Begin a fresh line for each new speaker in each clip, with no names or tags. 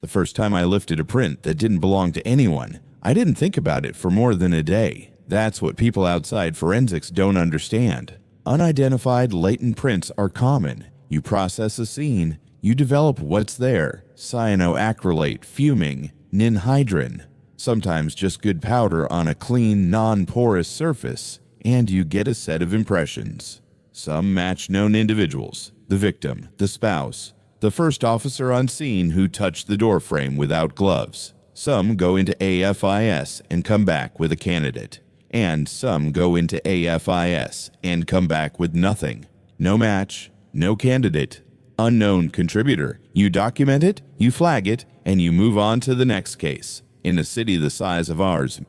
The first time I lifted a print that didn't belong to anyone, I didn't think about it for more than a day. That's what people outside forensics don't understand. Unidentified latent prints are common. You process a scene, you develop what's there: cyanoacrylate, fuming, ninhydrin, sometimes just good powder on a clean, non-porous surface, and you get a set of impressions. Some match known individuals: the victim, the spouse, the first officer on scene who touched the door frame without gloves. Some go into AFIS and come back with a candidate, and some go into AFIS and come back with nothing. No match, no candidate, unknown contributor. You document it, you flag it, and you move on to the next case. In a city the size of ours,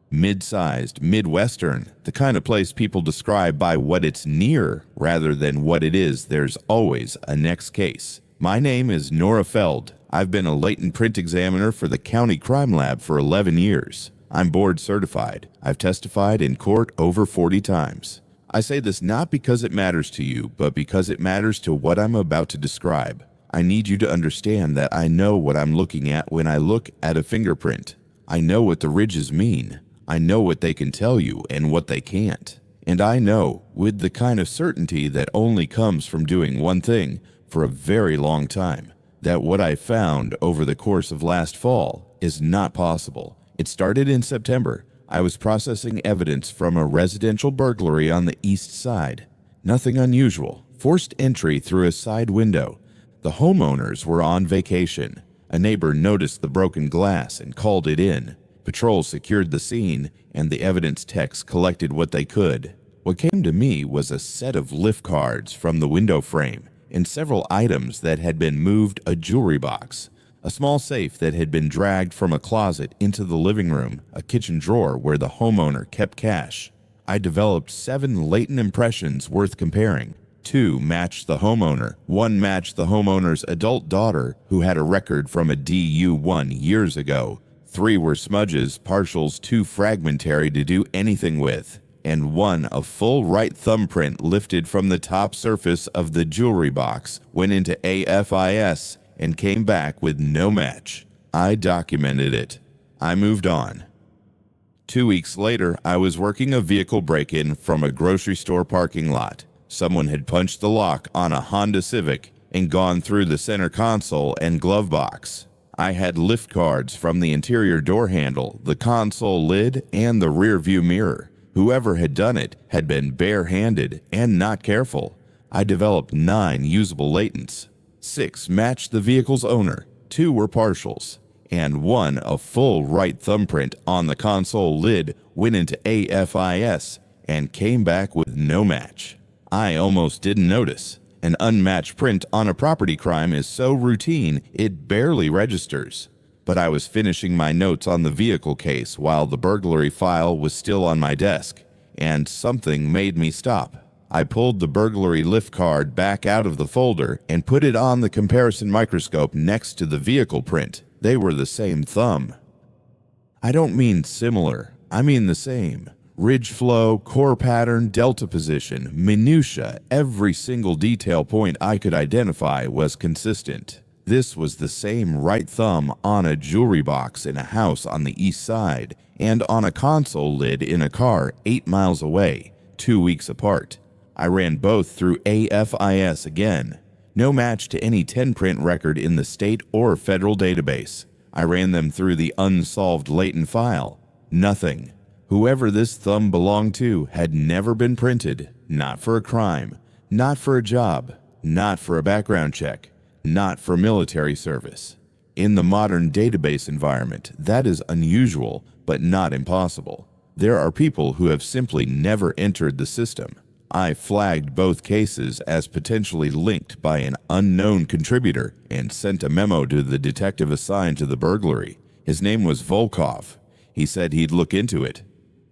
mid-sized, Midwestern, the kind of place people describe by what it's near rather than what it is, there's always a next case. My name is Nora Feld. I've been a latent print examiner for the County Crime Lab for 11 years. I'm board certified. I've testified in court over 40 times. I say this not because it matters to you, but because it matters to what I'm about to describe. I need you to understand that I know what I'm looking at when I look at a fingerprint. I know what the ridges mean. I know what they can tell you and what they can't. And I know, with the kind of certainty that only comes from doing one thing for a very long time, that what I found over the course of last fall is not possible. It started in September. I was processing evidence from a residential burglary on the east side. Nothing unusual. Forced entry through a side window. The homeowners were on vacation. A neighbor noticed the broken glass and called it in. Patrol secured the scene, and the evidence techs collected what they could. What came to me was a set of lift cards from the window frame and several items that had been moved: a jewelry box, a small safe that had been dragged from a closet into the living room, a kitchen drawer where the homeowner kept cash. I developed 7 latent impressions worth comparing. 2 matched the homeowner. 1 matched the homeowner's adult daughter, who had a record from a DU1 years ago. 3 were smudges, partials too fragmentary to do anything with. And 1, a full right thumbprint lifted from the top surface of the jewelry box, went into AFIS and came back with no match. I documented it. I moved on. 2 weeks later, I was working a vehicle break-in from a grocery store parking lot. Someone had punched the lock on a Honda Civic and gone through the center console and glove box. I had lift cards from the interior door handle, the console lid, and the rear view mirror. Whoever had done it had been bare-handed and not careful. I developed 9 usable latents. 6 matched the vehicle's owner, 2 were partials, and 1, a full right thumbprint on the console lid, went into AFIS and came back with no match. I almost didn't notice. An unmatched print on a property crime is so routine it barely registers. But I was finishing my notes on the vehicle case while the burglary file was still on my desk, and something made me stop. I pulled the burglary lift card back out of the folder and put it on the comparison microscope next to the vehicle print. They were the same thumb. I don't mean similar, I mean the same. Ridge flow, core pattern, delta position, minutia, every single detail point I could identify was consistent. This was the same right thumb on a jewelry box in a house on the east side and on a console lid in a car 8 miles away, 2 weeks apart. I ran both through AFIS again. No match to any 10-print record in the state or federal database. I ran them through the unsolved latent file. Nothing. Whoever this thumb belonged to had never been printed, not for a crime, not for a job, not for a background check, not for military service. In the modern database environment, that is unusual, but not impossible. There are people who have simply never entered the system. I flagged both cases as potentially linked by an unknown contributor and sent a memo to the detective assigned to the burglary. His name was Volkov. He said he'd look into it.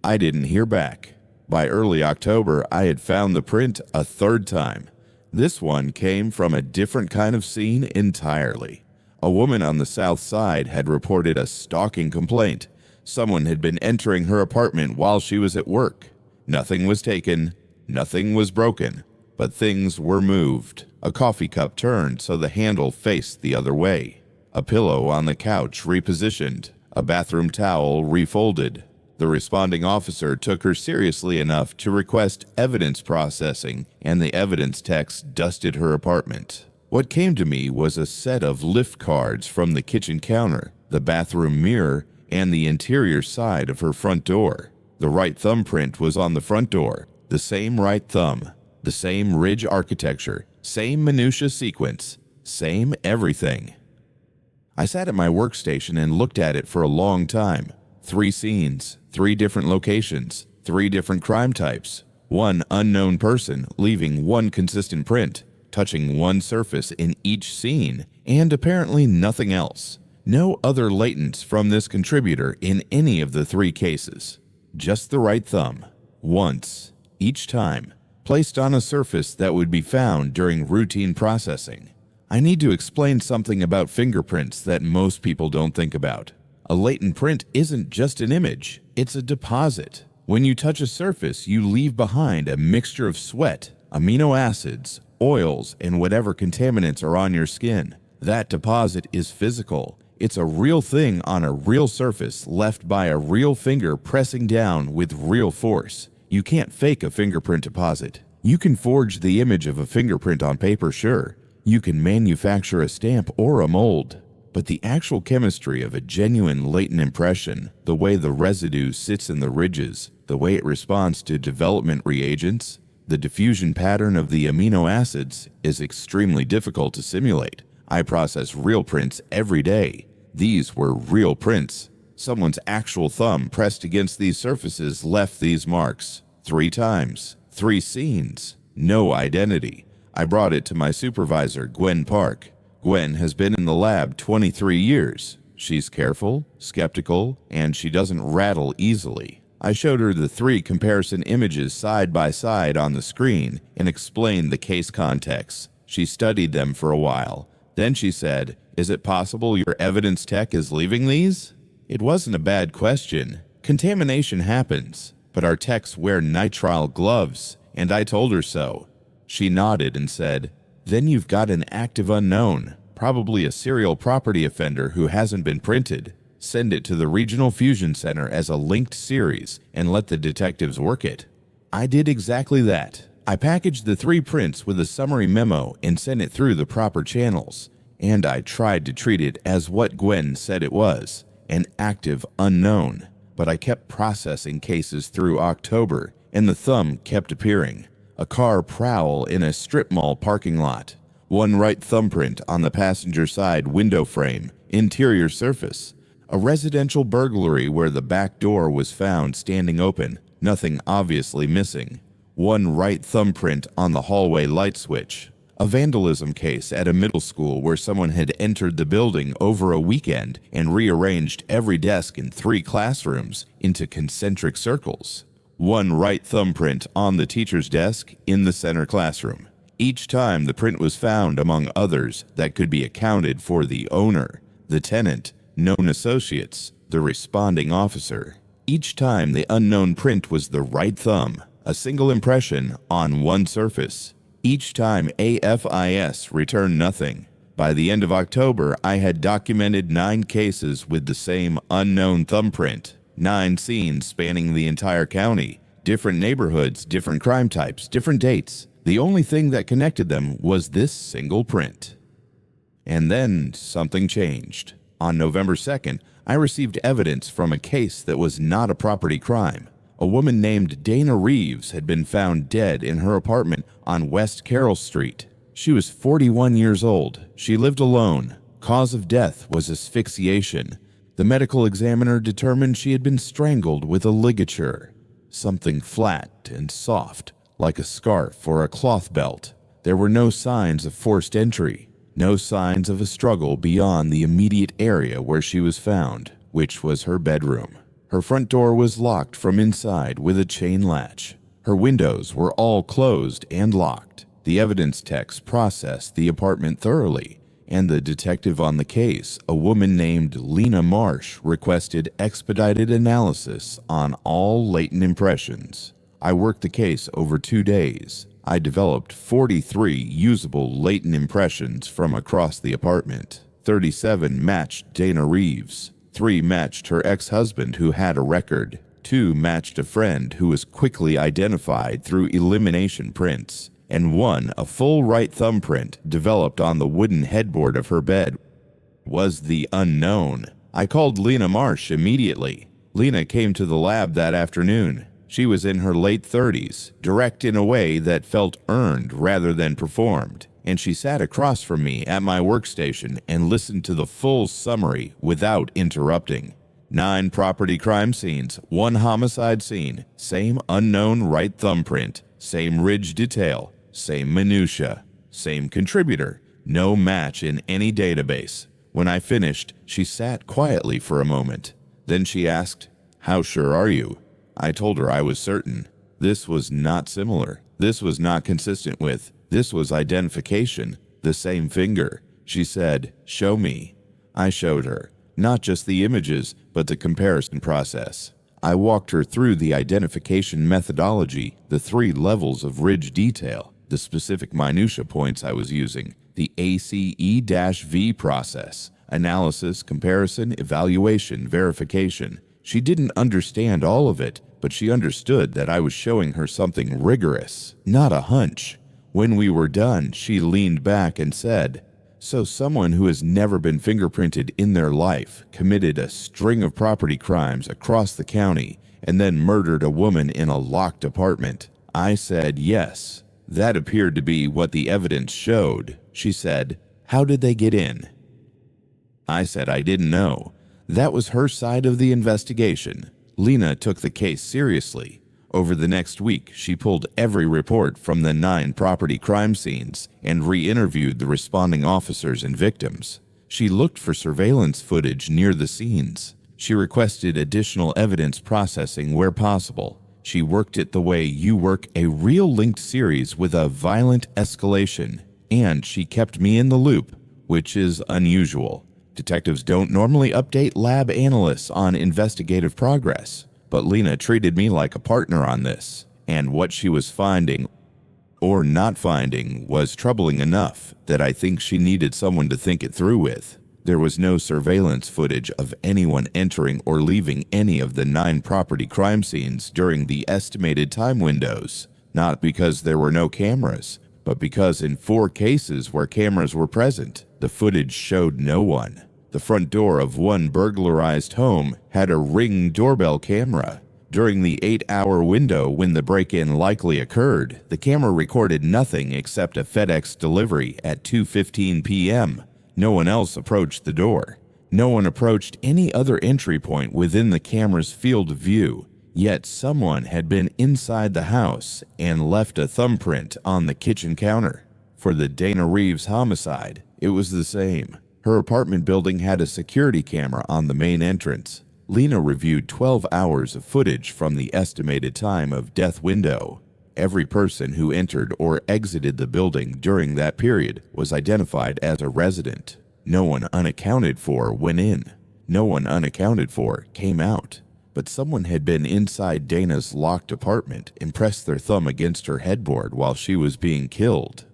I didn't hear back. By early October, I had found the print a 3rd time. This one came from a different kind of scene entirely. A woman on the south side had reported a stalking complaint. Someone had been entering her apartment while she was at work. Nothing was taken, nothing was broken, but things were moved. A coffee cup turned so the handle faced the other way. a pillow on the couch repositioned, a bathroom towel refolded. The responding officer took her seriously enough to request evidence processing, and the evidence techs dusted her apartment. What came to me was a set of lift cards from the kitchen counter, the bathroom mirror, and the interior side of her front door. The right thumbprint was on the front door, the same right thumb, the same ridge architecture, same minutia sequence, same everything. I sat at my workstation and looked at it for a long time. 3 scenes, 3 different locations, 3 different crime types, 1 unknown person leaving 1 consistent print, touching 1 surface in each scene, and apparently nothing else. No other latents from this contributor in any of the 3 cases. Just the right thumb, once, each time, placed on a surface that would be found during routine processing. I need to explain something about fingerprints that most people don't think about. A latent print isn't just an image, it's a deposit. When you touch a surface, you leave behind a mixture of sweat, amino acids, oils, and whatever contaminants are on your skin. That deposit is physical. It's a real thing on a real surface left by a real finger pressing down with real force. You can't fake a fingerprint deposit. You can forge the image of a fingerprint on paper, sure. You can manufacture a stamp or a mold. But the actual chemistry of a genuine latent impression, the way the residue sits in the ridges, the way it responds to development reagents, the diffusion pattern of the amino acids, is extremely difficult to simulate. I process real prints every day. These were real prints. Someone's actual thumb pressed against these surfaces left these marks. 3 times, 3 scenes, no identity. I brought it to my supervisor, Gwen Park. Gwen has been in the lab 23 years. She's careful, skeptical, and she doesn't rattle easily. I showed her the 3 comparison images side by side on the screen and explained the case context. She studied them for a while. Then she said, "Is it possible your evidence tech is leaving these?" It wasn't a bad question. Contamination happens, but our techs wear nitrile gloves, and I told her so. She nodded and said, "Then you've got an active unknown, probably a serial property offender who hasn't been printed. Send it to the Regional Fusion Center as a linked series and let the detectives work it." I did exactly that. I packaged the 3 prints with a summary memo and sent it through the proper channels. And I tried to treat it as what Gwen said it was, an active unknown. But I kept processing cases through October, and the thumb kept appearing. A car prowl in a strip mall parking lot. 1 right thumbprint on the passenger side window frame, interior surface. A residential burglary where the back door was found standing open, nothing obviously missing. 1 right thumbprint on the hallway light switch. A vandalism case at a middle school where someone had entered the building over a weekend and rearranged every desk in 3 classrooms into concentric circles. 1 right thumbprint on the teacher's desk in the center classroom. Each time the print was found among others that could be accounted for the owner, the tenant, known associates, the responding officer. Each time the unknown print was the right thumb, a single impression on 1 surface. Each time AFIS returned nothing. By the end of October, I had documented 9 cases with the same unknown thumbprint. 9 scenes spanning the entire county, different neighborhoods, different crime types, different dates. The only thing that connected them was this single print. And then something changed. On November 2nd, I received evidence from a case that was not a property crime. A woman named Dana Reeves had been found dead in her apartment on West Carroll Street. She was 41 years old. She lived alone. Cause of death was asphyxiation. The medical examiner determined she had been strangled with a ligature, something flat and soft, like a scarf or a cloth belt. There were no signs of forced entry, no signs of a struggle beyond the immediate area where she was found, which was her bedroom. Her front door was locked from inside with a chain latch. Her windows were all closed and locked. The evidence techs processed the apartment thoroughly, and the detective on the case, a woman named Lena Marsh, requested expedited analysis on all latent impressions. I worked the case over 2 days. I developed 43 usable latent impressions from across the apartment. 37 matched Dana Reeves. 3 matched her ex-husband who had a record. 2 matched a friend who was quickly identified through elimination prints. And 1, a full right thumbprint developed on the wooden headboard of her bed, was the unknown. I called Lena Marsh immediately. Lena came to the lab that afternoon. She was in her late 30s, direct in a way that felt earned rather than performed, and she sat across from me at my workstation and listened to the full summary without interrupting. 9 property crime scenes, 1 homicide scene, same unknown right thumbprint, same ridge detail, same minutia, same contributor, no match in any database. When I finished, she sat quietly for a moment. Then she asked, "How sure are you?" I told her I was certain. This was not similar. This was not consistent with. This was identification. The same finger. She said, "Show me." I showed her. Not just the images, but the comparison process. I walked her through the identification methodology, the 3 levels of ridge detail, the specific minutia points I was using, the ACE-V process, analysis, comparison, evaluation, verification. She didn't understand all of it, but she understood that I was showing her something rigorous, not a hunch. When we were done, she leaned back and said, "So someone who has never been fingerprinted in their life committed a string of property crimes across the county and then murdered a woman in a locked apartment?" I said yes. That appeared to be what the evidence showed. She said, "How did they get in?" I said I didn't know. That was her side of the investigation. Lena took the case seriously. Over the next week, she pulled every report from the 9 property crime scenes and re-interviewed the responding officers and victims. She looked for surveillance footage near the scenes. She requested additional evidence processing where possible. She worked it the way you work a real linked series with a violent escalation. And she kept me in the loop, which is unusual. Detectives don't normally update lab analysts on investigative progress, but Lena treated me like a partner on this, and what she was finding or not finding was troubling enough that I think she needed someone to think it through with. There was no surveillance footage of anyone entering or leaving any of the 9 property crime scenes during the estimated time windows, not because there were no cameras, but because in 4 cases where cameras were present, the footage showed no one. The front door of one burglarized home had a Ring doorbell camera. During the 8-hour window when the break-in likely occurred, the camera recorded nothing except a FedEx delivery at 2:15 p.m. No one else approached the door. No one approached any other entry point within the camera's field of view, yet someone had been inside the house and left a thumbprint on the kitchen counter. For the Dana Reeves homicide, it was the same. Her apartment building had a security camera on the main entrance. Lena reviewed 12 hours of footage from the estimated time of death window. Every person who entered or exited the building during that period was identified as a resident. No one unaccounted for went in. No one unaccounted for came out. But someone had been inside Dana's locked apartment and pressed their thumb against her headboard while she was being killed.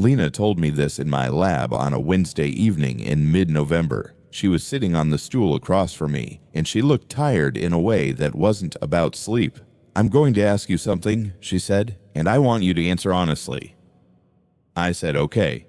Lena told me this in my lab on a Wednesday evening in mid-November. She was sitting on the stool across from me, and she looked tired in a way that wasn't about sleep. "I'm going to ask you something," she said, "and I want you to answer honestly." I said, "Okay.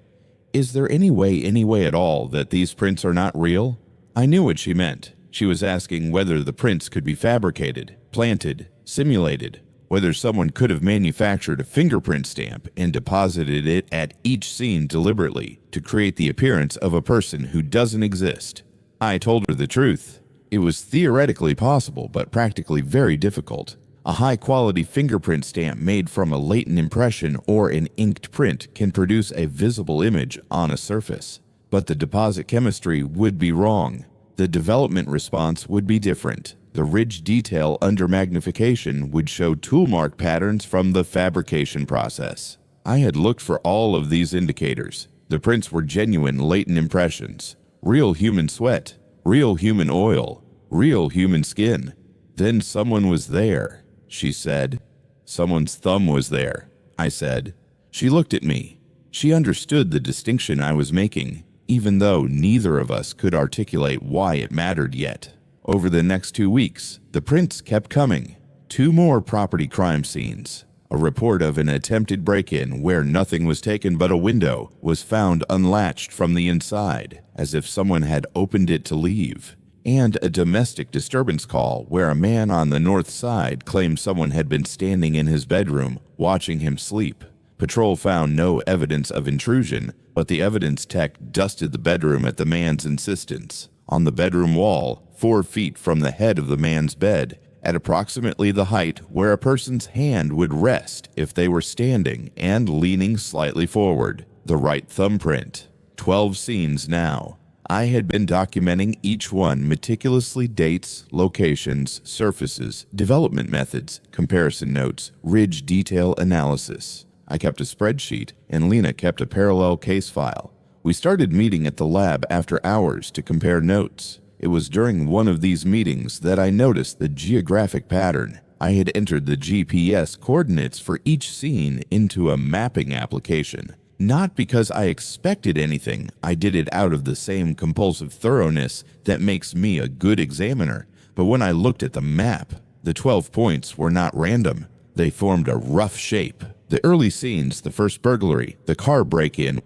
Is there any way at all that these prints are not real?" I knew what she meant. She was asking whether the prints could be fabricated, planted, simulated, whether someone could have manufactured a fingerprint stamp and deposited it at each scene deliberately to create the appearance of a person who doesn't exist. I told her the truth. It was theoretically possible, but practically very difficult. A high-quality fingerprint stamp made from a latent impression or an inked print can produce a visible image on a surface, but the deposit chemistry would be wrong. The development response would be different. The ridge detail under magnification would show tool mark patterns from the fabrication process. I had looked for all of these indicators. The prints were genuine latent impressions. Real human sweat, real human oil, real human skin. Then someone was there, she said. Someone's thumb was there, I said. She looked at me. She understood the distinction I was making. even though neither of us could articulate why it mattered yet. Over the next 2 weeks, the prints kept coming. 2 more property crime scenes. A report of an attempted break-in where nothing was taken but a window was found unlatched from the inside, as if someone had opened it to leave. And a domestic disturbance call where a man on the north side claimed someone had been standing in his bedroom watching him sleep. Patrol found no evidence of intrusion, but the evidence tech dusted the bedroom at the man's insistence. On the bedroom wall, 4 feet from the head of the man's bed, at approximately the height where a person's hand would rest if they were standing and leaning slightly forward, the right thumbprint. 12 scenes now. I had been documenting each one meticulously, dates, locations, surfaces, development methods, comparison notes, ridge detail analysis. I kept a spreadsheet, and Lena kept a parallel case file. We started meeting at the lab after hours to compare notes. It was during one of these meetings that I noticed the geographic pattern. I had entered the GPS coordinates for each scene into a mapping application. Not because I expected anything, I did it out of the same compulsive thoroughness that makes me a good examiner. But when I looked at the map, the 12 points were not random. They formed a rough shape. The early scenes, the first burglary, the car break-in,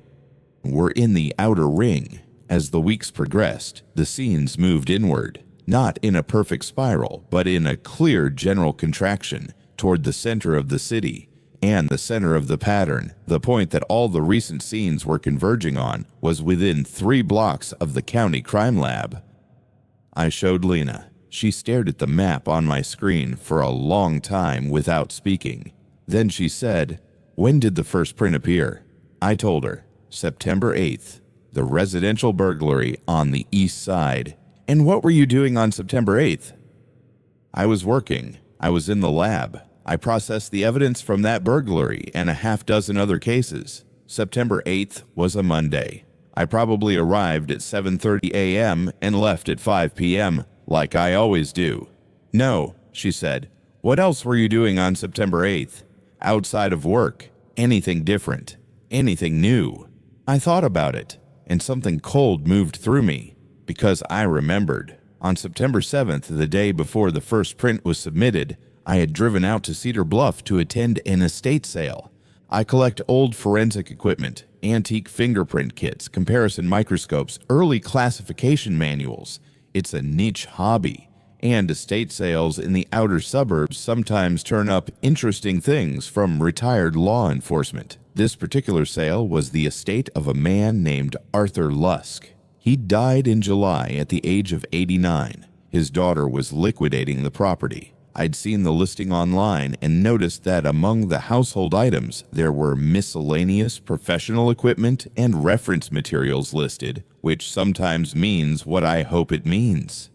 were in the outer ring. As the weeks progressed, the scenes moved inward, not in a perfect spiral, but in a clear general contraction toward the center of the city. And the center of the pattern, the point that all the recent scenes were converging on, was within 3 blocks of the county crime lab. I showed Lena. She stared at the map on my screen for a long time without speaking. Then she said, "When did the first print appear?" I told her, "September 8th. The residential burglary on the east side." "And what were you doing on September 8th? "I was working. I was in the lab. I processed the evidence from that burglary and a half dozen other cases. September 8th was a Monday. I probably arrived at 7:30 a.m. and left at 5 p.m., like I always do." "No," she said. "What else were you doing on September 8th? Outside of work? Anything different? Anything new?" I thought about it, and something cold moved through me, because I remembered. On September 7th, the day before the first print was submitted, I had driven out to Cedar Bluff to attend an estate sale. I collect old forensic equipment, antique fingerprint kits, comparison microscopes, early classification manuals. It's a niche hobby, and estate sales in the outer suburbs sometimes turn up interesting things from retired law enforcement. This particular sale was the estate of a man named Arthur Lusk. He died in July at the age of 89. His daughter was liquidating the property. I'd seen the listing online and noticed that among the household items, there were miscellaneous professional equipment and reference materials listed, which sometimes means what I hope it means.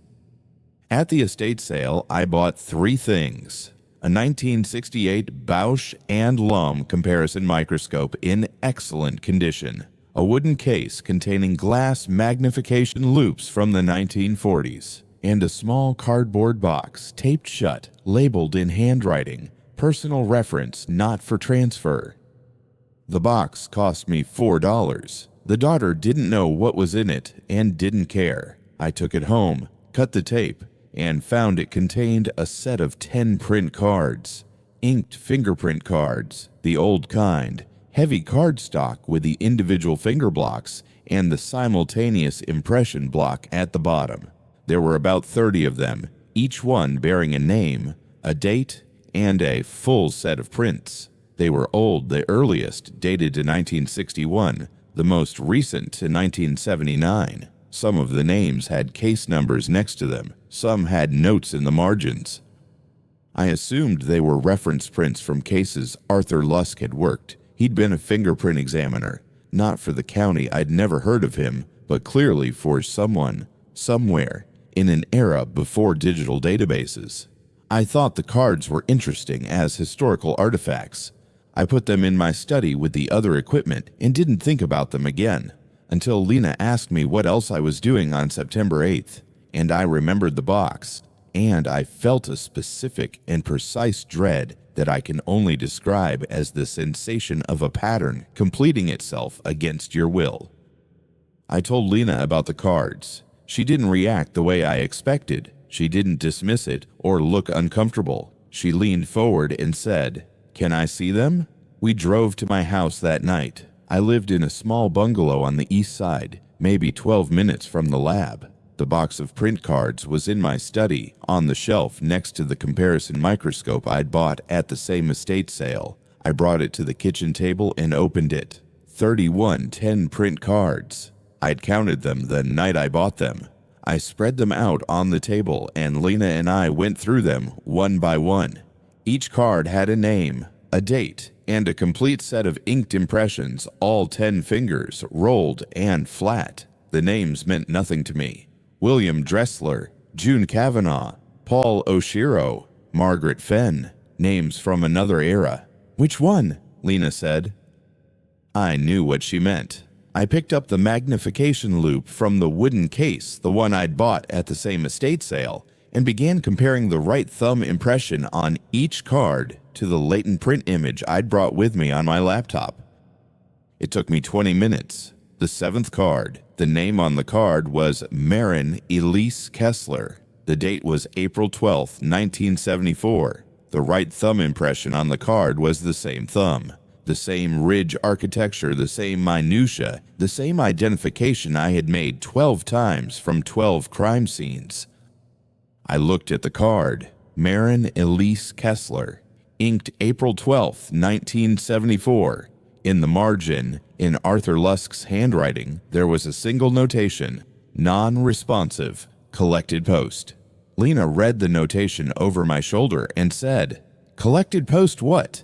At the estate sale, I bought 3 things. A 1968 Bausch and Lomb comparison microscope in excellent condition. A wooden case containing glass magnification loupes from the 1940s. And a small cardboard box, taped shut, labeled in handwriting, "Personal reference not for transfer." The box cost me $4. The daughter didn't know what was in it and didn't care. I took it home, cut the tape, and found it contained a set of 10 print cards. Inked fingerprint cards, the old kind, heavy cardstock with the individual finger blocks and the simultaneous impression block at the bottom. There were about 30 of them, each one bearing a name, a date, and a full set of prints. They were old, the earliest dated to 1961, the most recent to 1979. Some of the names had case numbers next to them, some had notes in the margins. I assumed they were reference prints from cases Arthur Lusk had worked. He'd been a fingerprint examiner, not for the county. I'd never heard of him, but clearly for someone, somewhere, in an era before digital databases. I thought the cards were interesting as historical artifacts. I put them in my study with the other equipment and didn't think about them again, until Lena asked me what else I was doing on September 8th, and I remembered the box, and I felt a specific and precise dread that I can only describe as the sensation of a pattern completing itself against your will. I told Lena about the cards. She didn't react the way I expected. She didn't dismiss it or look uncomfortable. She leaned forward and said, "Can I see them?" We drove to my house that night. I lived in a small bungalow on the east side, maybe 12 minutes from the lab. The box of print cards was in my study, on the shelf next to the comparison microscope I'd bought at the same estate sale. I brought it to the kitchen table and opened it. 31 10-print cards. I'd counted them the night I bought them. I spread them out on the table and Lena and I went through them one by one. Each card had a name, a date, and a complete set of inked impressions, all 10 fingers, rolled and flat. The names meant nothing to me. William Dressler, June Kavanaugh, Paul Oshiro, Margaret Fenn, names from another era. "Which one?" Lena said. I knew what she meant. I picked up the magnification loupe from the wooden case, the one I'd bought at the same estate sale, and began comparing the right thumb impression on each card to the latent print image I'd brought with me on my laptop. It took me 20 minutes. The 7th card, the name on the card was Maren Elise Kessler. The date was April 12, 1974. The right thumb impression on the card was the same thumb. The same ridge architecture, the same minutia, the same identification I had made 12 times from 12 crime scenes. I looked at the card, Maren Elise Kessler, inked April 12, 1974. In the margin, in Arthur Lusk's handwriting, there was a single notation, non-responsive, collected post. Lena read the notation over my shoulder and said, "Collected post what?"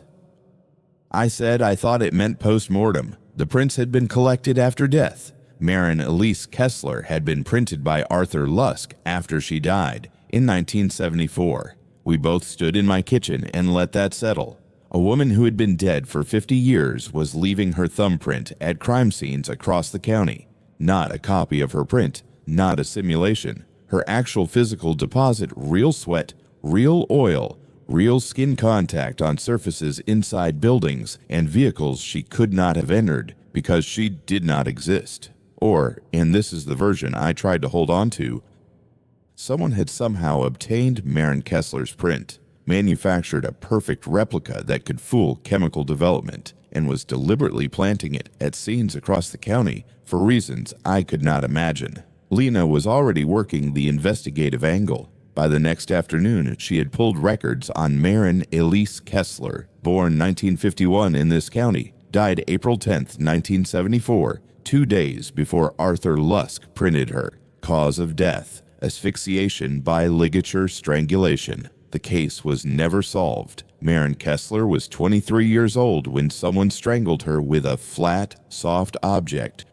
I said I thought it meant post-mortem. The prints had been collected after death. Maren Elise Kessler had been printed by Arthur Lusk after she died in 1974. We both stood in my kitchen and let that settle. A woman who had been dead for 50 years was leaving her thumbprint at crime scenes across the county. Not a copy of her print, not a simulation. Her actual physical deposit, real sweat, real oil, real skin contact on surfaces inside buildings and vehicles she could not have entered because she did not exist. Or, and this is the version I tried to hold on to, someone had somehow obtained Maren Kessler's print, manufactured a perfect replica that could fool chemical development, and was deliberately planting it at scenes across the county for reasons I could not imagine. Lena was already working the investigative angle. By the next afternoon, she had pulled records on Maren Elise Kessler, born 1951 in this county, died April 10, 1974, 2 days before Arthur Lusk printed her. Cause of death, asphyxiation by ligature strangulation. The case was never solved. Maren Kessler was 23 years old when someone strangled her with a flat, soft object,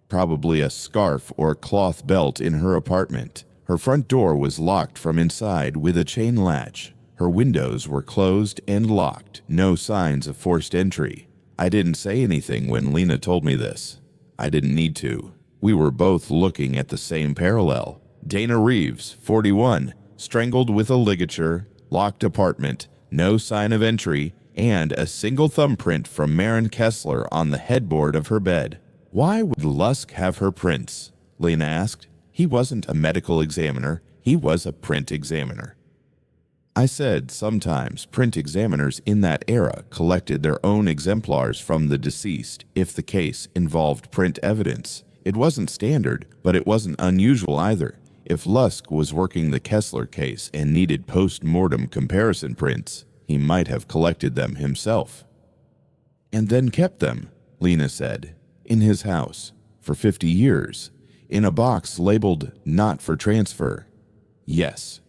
probably a scarf or cloth belt in her apartment. Her front door was locked from inside with a chain latch. Her windows were closed and locked. No signs of forced entry. I didn't say anything when Lena told me this. I didn't need to. We were both looking at the same parallel. Dana Reeves, 41, strangled with a ligature, locked apartment, no sign of entry, and a single thumbprint from Maren Kessler on the headboard of her bed. Why would Lusk have her prints? Lena asked. He wasn't a medical examiner. He was a print examiner. I said sometimes print examiners in that era collected their own exemplars from the deceased if the case involved print evidence. It wasn't standard, but it wasn't unusual either. If Lusk was working the Kessler case and needed post-mortem comparison prints, he might have collected them himself. And then kept them, Lena said, in his house for 50 years, in a box labeled not for transfer. Yes.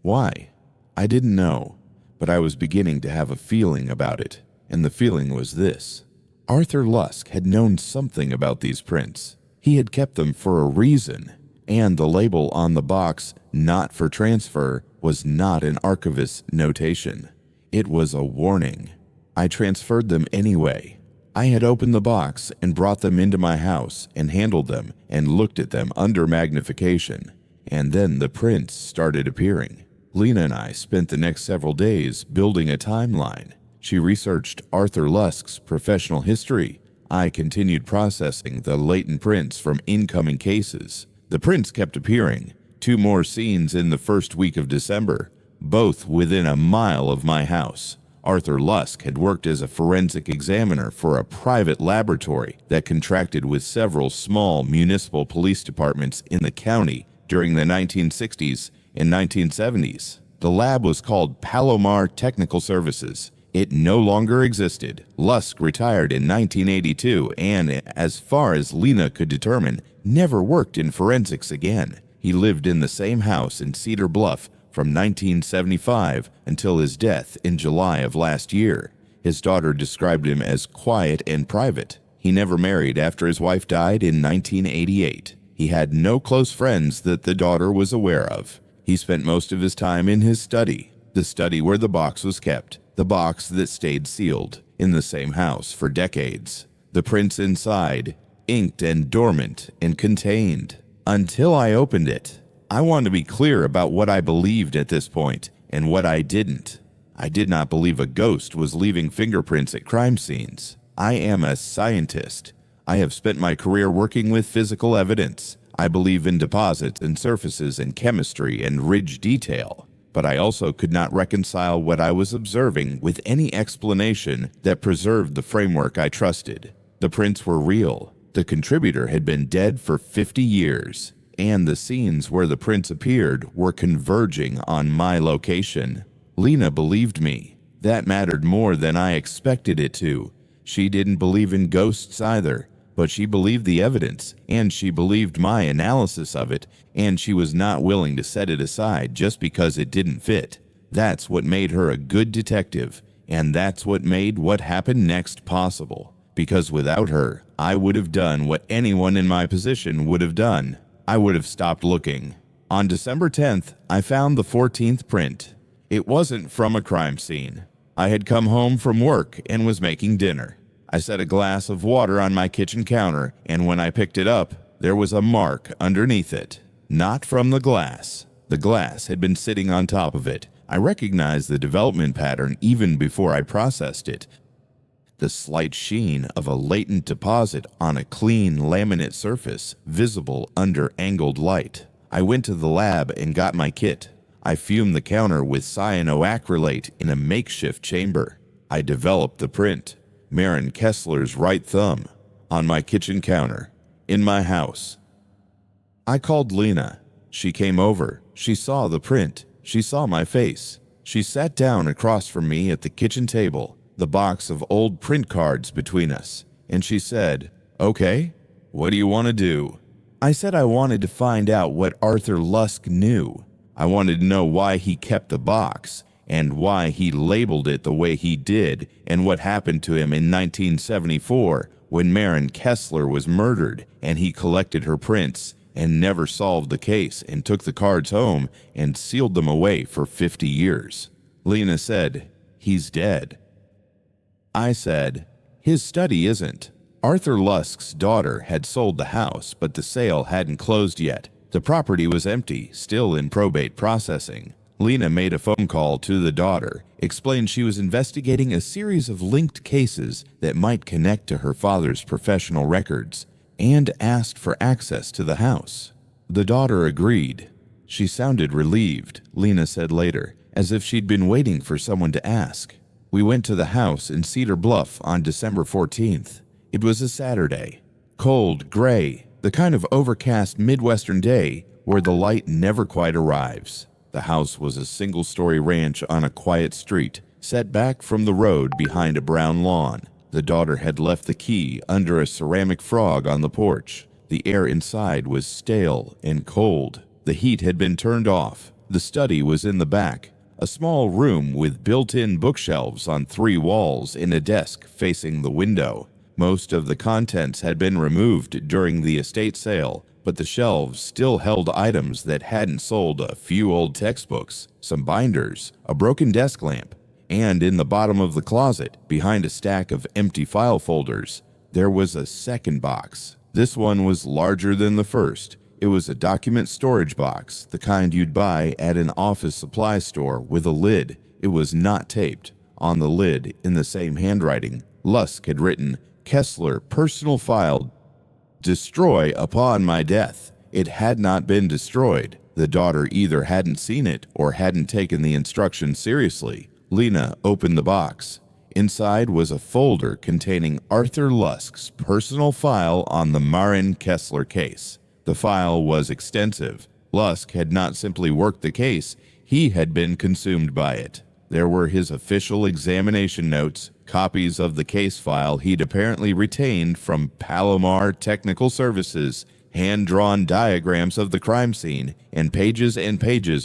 Why? I didn't know, but I was beginning to have a feeling about it, and the feeling was this. Arthur Lusk had known something about these prints. He had kept them for a reason. And the label on the box, not for transfer, was not an archivist's notation. It was a warning. I transferred them anyway. I had opened the box and brought them into my house and handled them and looked at them under magnification. And then the prints started appearing. Lena and I spent the next several days building a timeline. She researched Arthur Lusk's professional history. I continued processing the latent prints from incoming cases. The prints kept appearing. 2 more scenes in the first week of December, both within a mile of my house. Arthur Lusk had worked as a forensic examiner for a private laboratory that contracted with several small municipal police departments in the county during the 1960s and 1970s. The lab was called Palomar Technical Services. It no longer existed. Lusk retired in 1982 and, as far as Lena could determine, never worked in forensics again. He lived in the same house in Cedar Bluff from 1975 until his death in July of last year. His daughter described him as quiet and private. He never married after his wife died in 1988. He had no close friends that the daughter was aware of. He spent most of his time in his study, the study where the box was kept, the box that stayed sealed, in the same house for decades. The prints inside, inked and dormant and contained, until I opened it. I want to be clear about what I believed at this point and what I didn't. I did not believe a ghost was leaving fingerprints at crime scenes. I am a scientist. I have spent my career working with physical evidence. I believe in deposits and surfaces and chemistry and ridge detail. But I also could not reconcile what I was observing with any explanation that preserved the framework I trusted. The prints were real. The contributor had been dead for 50 years. And the scenes where the prints appeared were converging on my location. Lena believed me. That mattered more than I expected it to. She didn't believe in ghosts either, but she believed the evidence, and she believed my analysis of it, and she was not willing to set it aside just because it didn't fit. That's what made her a good detective, and that's what made what happened next possible. Because without her, I would have done what anyone in my position would have done. I would have stopped looking. On December 10th, I found the 14th print. It wasn't from a crime scene. I had come home from work and was making dinner. I set a glass of water on my kitchen counter, and when I picked it up, there was a mark underneath it. Not from the glass. The glass had been sitting on top of it. I recognized the development pattern even before I processed it. The slight sheen of a latent deposit on a clean laminate surface, visible under angled light. I went to the lab and got my kit. I fumed the counter with cyanoacrylate in a makeshift chamber. I developed the print, Marin Kessler's right thumb, on my kitchen counter, in my house. I called Lena. She came over. She saw the print. She saw my face. She sat down across from me at the kitchen table, the box of old print cards between us, and she said, "Okay, what do you want to do?" I said I wanted to find out what Arthur Lusk knew. I wanted to know why he kept the box, and why he labeled it the way he did, and what happened to him in 1974 when Marin Kessler was murdered, and he collected her prints and never solved the case and took the cards home and sealed them away for 50 years. Lena said, "He's dead." I said, "His study isn't." Arthur Lusk's daughter had sold the house, but the sale hadn't closed yet. The property was empty, still in probate processing. Lena made a phone call to the daughter, explained she was investigating a series of linked cases that might connect to her father's professional records, and asked for access to the house. The daughter agreed. She sounded relieved, Lena said later, as if she'd been waiting for someone to ask. We went to the house in Cedar Bluff on December 14th. It was a Saturday. Cold, gray, the kind of overcast Midwestern day where the light never quite arrives. The house was a single-story ranch on a quiet street, set back from the road behind a brown lawn. The daughter had left the key under a ceramic frog on the porch. The air inside was stale and cold. The heat had been turned off. The study was in the back. A small room with built-in bookshelves on 3 walls and a desk facing the window. Most of the contents had been removed during the estate sale, but the shelves still held items that hadn't sold: a few old textbooks, some binders, a broken desk lamp, and in the bottom of the closet, behind a stack of empty file folders, there was a second box. This one was larger than the first. It was a document storage box, the kind you'd buy at an office supply store, with a lid. It was not taped. On the lid, in the same handwriting, Lusk had written, Kessler personal file. Destroy upon my death. It had not been destroyed. The daughter either hadn't seen it or hadn't taken the instructions seriously. Lena opened the box. Inside was a folder containing Arthur Lusk's personal file on the Maren Kessler case. The file was extensive. Lusk had not simply worked the case, he had been consumed by it. There were his official examination notes, copies of the case file he'd apparently retained from Palomar Technical Services, hand-drawn diagrams of the crime scene, and pages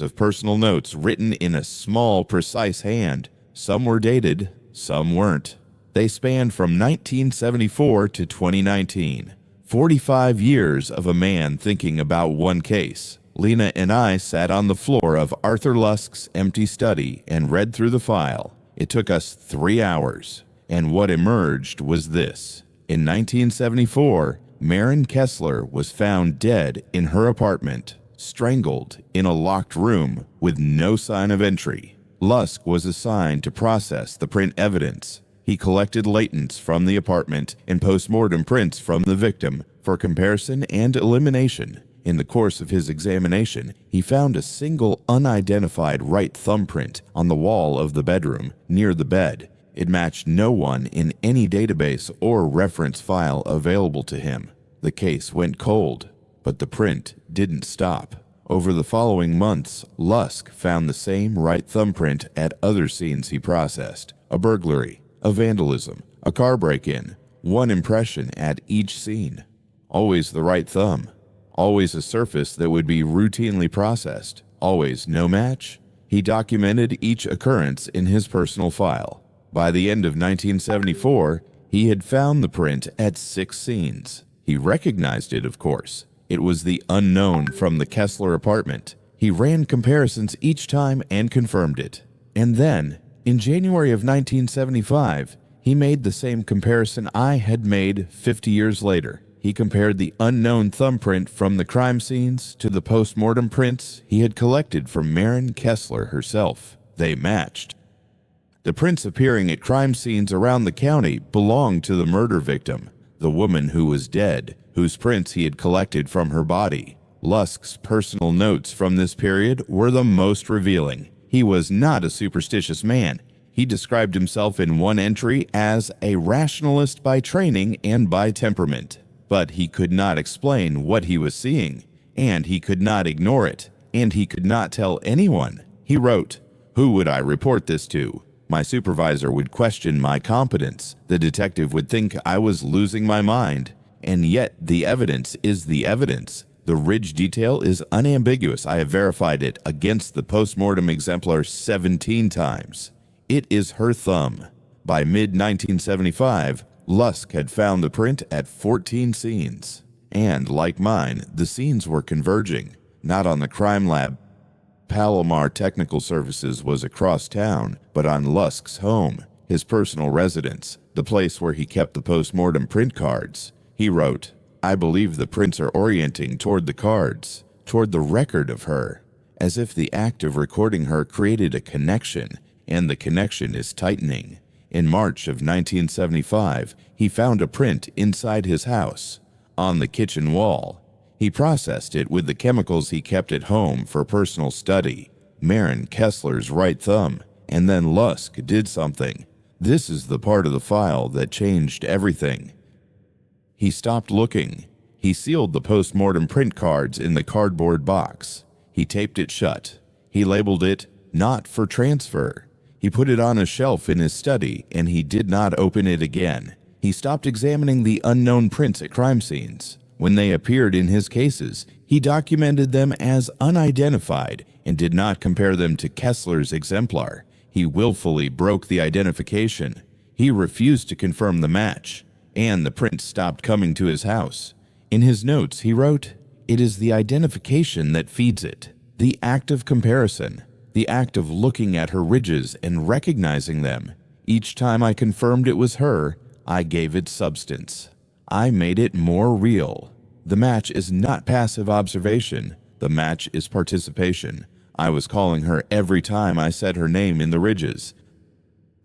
of personal notes written in a small, precise hand. Some were dated, some weren't. They spanned from 1974 to 2019. 45 years of a man thinking about one case. Lena and I sat on the floor of Arthur Lusk's empty study and read through the file. It took us 3 hours, and what emerged was this. In 1974, Maren Kessler was found dead in her apartment, strangled in a locked room with no sign of entry. Lusk was assigned to process the print evidence. He collected latents from the apartment and post-mortem prints from the victim for comparison and elimination. In the course of his examination, he found a single unidentified right thumbprint on the wall of the bedroom near the bed. It matched no one in any database or reference file available to him. The case went cold, but the print didn't stop. Over the following months, Lusk found the same right thumbprint at other scenes he processed: a burglary, a vandalism, a car break-in, one impression at each scene. Always the right thumb. Always a surface that would be routinely processed. Always no match. He documented each occurrence in his personal file. By the end of 1974, he had found the print at 6 scenes. He recognized it, of course. It was the unknown from the Kessler apartment. He ran comparisons each time and confirmed it. And then, in January of 1975, he made the same comparison I had made 50 years later. He compared the unknown thumbprint from the crime scenes to the post-mortem prints he had collected from Maren Kessler herself. They matched. The prints appearing at crime scenes around the county belonged to the murder victim, the woman who was dead, whose prints he had collected from her body. Lusk's personal notes from this period were the most revealing. He was not a superstitious man. He described himself in one entry as a rationalist by training and by temperament. But he could not explain what he was seeing, and he could not ignore it, and he could not tell anyone. He wrote, "Who would I report this to? My supervisor would question my competence. The detective would think I was losing my mind. And yet the evidence is the evidence. The ridge detail is unambiguous. I have verified it against the post-mortem exemplar 17 times. It is her thumb." By mid-1975, Lusk had found the print at 14 scenes. And, like mine, the scenes were converging. Not on the crime lab. Palomar Technical Services was across town, but on Lusk's home, his personal residence, the place where he kept the post-mortem print cards. He wrote, "I believe the prints are orienting toward the cards, toward the record of her, as if the act of recording her created a connection, and the connection is tightening." In March of 1975, he found a print inside his house, on the kitchen wall. He processed it with the chemicals he kept at home for personal study, Maren Kessler's right thumb, and then Lusk did something. This is the part of the file that changed everything. He stopped looking. He sealed the post-mortem print cards in the cardboard box. He taped it shut. He labeled it, "Not for transfer." He put it on a shelf in his study, and he did not open it again. He stopped examining the unknown prints at crime scenes. When they appeared in his cases, he documented them as unidentified and did not compare them to Kessler's exemplar. He willfully broke the identification. He refused to confirm the match, and the prints stopped coming to his house. In his notes, he wrote, "It is the identification that feeds it, the act of comparison, the act of looking at her ridges and recognizing them. Each time I confirmed it was her, I gave it substance. I made it more real. The match is not passive observation. The match is participation. I was calling her every time I said her name in the ridges.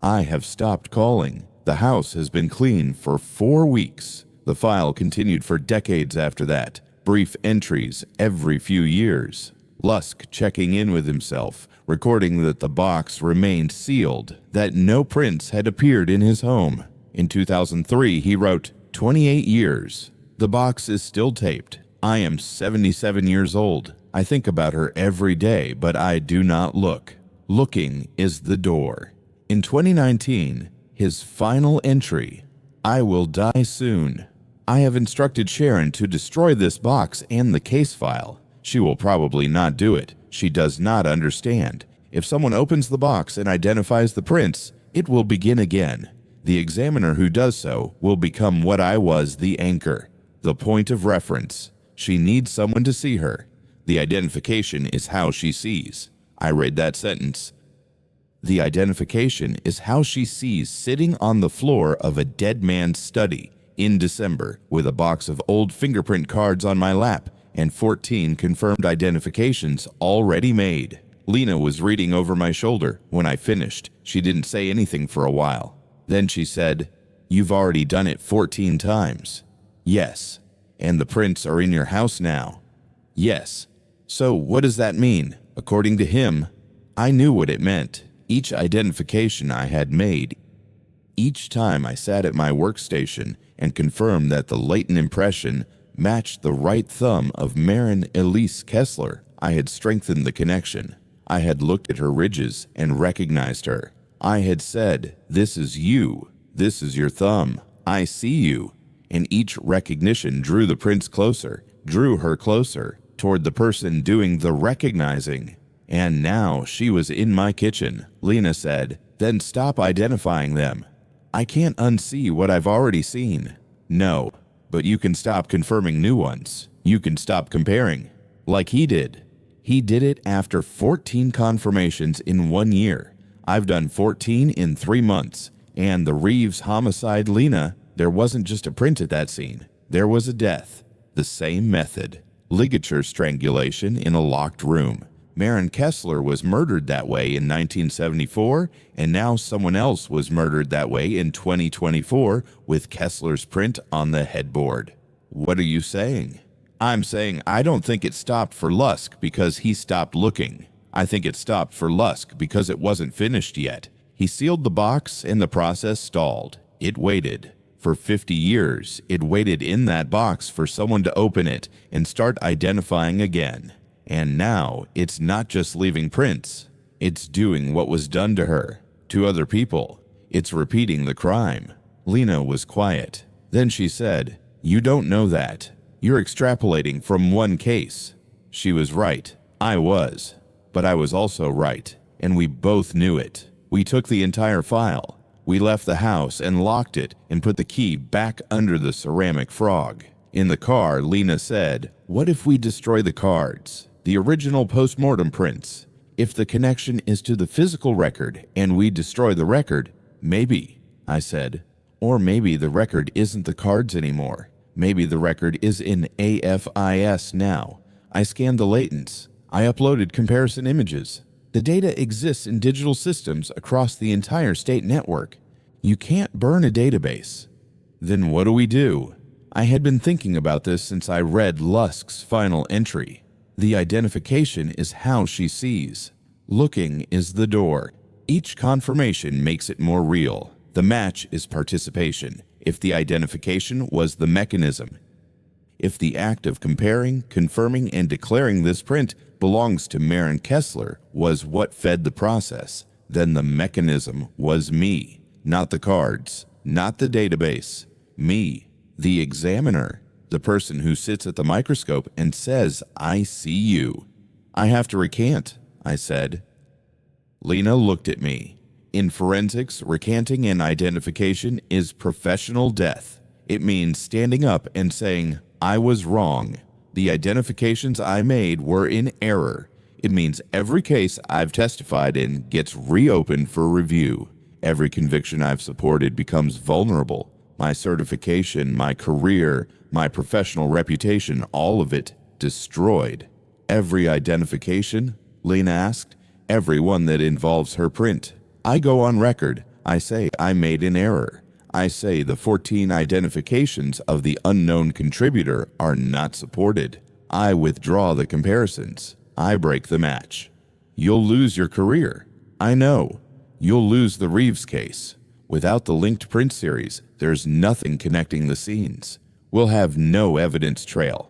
I have stopped calling. The house has been clean for 4 weeks. The file continued for decades after that, brief entries every few years. Lusk checking in with himself, recording that the box remained sealed, that no prints had appeared in his home. In 2003, he wrote, 28 years. The box is still taped. I am 77 years old. I think about her every day, but I do not look. Looking is the door. In 2019, his final entry, I will die soon. I have instructed Sharon to destroy this box and the case file. She will probably not do it. She does not understand. If someone opens the box and identifies the prints, it will begin again. The examiner who does so will become what I was, the anchor, the point of reference. She needs someone to see her. The identification is how she sees. I read that sentence. The identification is how she sees sitting on the floor of a dead man's study in December with a box of old fingerprint cards on my lap and 14 confirmed identifications already made. Lena was reading over my shoulder. When I finished, she didn't say anything for a while. Then she said, "You've already done it 14 times. Yes. And the prints are in your house now. Yes. So what does that mean? According to him, I knew what it meant. Each identification I had made, each time I sat at my workstation and confirmed that the latent impression matched the right thumb of Maren Elise Kessler, I had strengthened the connection. I had looked at her ridges and recognized her. I had said, "This is you. This is your thumb. I see you." And each recognition drew the prints closer, drew her closer, toward the person doing the recognizing. And now she was in my kitchen. Lena said, "Then stop identifying them. I can't unsee what I've already seen." No, but you can stop confirming new ones. You can stop comparing. Like he did. He did it after 14 confirmations in 1 year. I've done 14 in 3 months. And the Reeves homicide, Lena, there wasn't just a print at that scene. There was a death. The same method. Ligature strangulation in a locked room. Maren Kessler was murdered that way in 1974, and now someone else was murdered that way in 2024 with Kessler's print on the headboard. What are you saying? I'm saying I don't think it stopped for Lusk because he stopped looking. I think it stopped for Lusk because it wasn't finished yet. He sealed the box and the process stalled. It waited. For 50 years, it waited in that box for someone to open it and start identifying again. And now, it's not just leaving prints. It's doing what was done to her, to other people. It's repeating the crime. Lena was quiet. Then she said, "You don't know that. You're extrapolating from one case." She was right. I was. But I was also right. And we both knew it. We took the entire file. We left the house and locked it and put the key back under the ceramic frog. In the car, Lena said, "What if we destroy the cards? The original post-mortem prints. If the connection is to the physical record and we destroy the record, maybe," I said. "Or maybe the record isn't the cards anymore. Maybe the record is in AFIS now. I scanned the latents. I uploaded comparison images. The data exists in digital systems across the entire state network. You can't burn a database." Then what do we do? I had been thinking about this since I read Lusk's final entry. The identification is how she sees. Looking is the door. Each confirmation makes it more real. The match is participation. If the identification was the mechanism. If the act of comparing, confirming, and declaring this print belongs to Maren Kessler was what fed the process, then the mechanism was me. Not the cards, not the database. Me, the examiner. The person who sits at the microscope and says, "I see you." "I have to recant," I said. Lena looked at me. In forensics, recanting an identification is professional death. It means standing up and saying, "I was wrong. The identifications I made were in error." It means every case I've testified in gets reopened for review. Every conviction I've supported becomes vulnerable. My certification, my career, my professional reputation, all of it destroyed. Every identification, Lena asked, every one that involves her print. I go on record. I say I made an error. I say the 14 identifications of the unknown contributor are not supported. I withdraw the comparisons. I break the match. You'll lose your career. I know. You'll lose the Reeves case. Without the linked print series, there's nothing connecting the scenes. We'll have no evidence trail.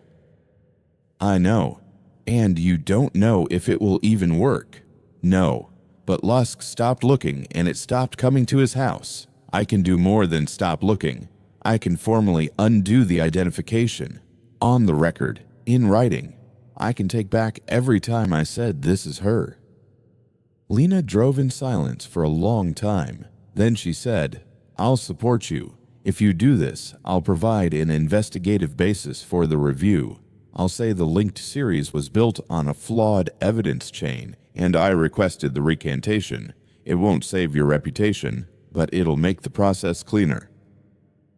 I know. And you don't know if it will even work. No. But Lusk stopped looking and it stopped coming to his house. I can do more than stop looking. I can formally undo the identification. On the record, in writing. I can take back every time I said this is her. Lena drove in silence for a long time. Then she said, I'll support you. If you do this, I'll provide an investigative basis for the review. I'll say the linked series was built on a flawed evidence chain, and I requested the recantation. It won't save your reputation, but it'll make the process cleaner.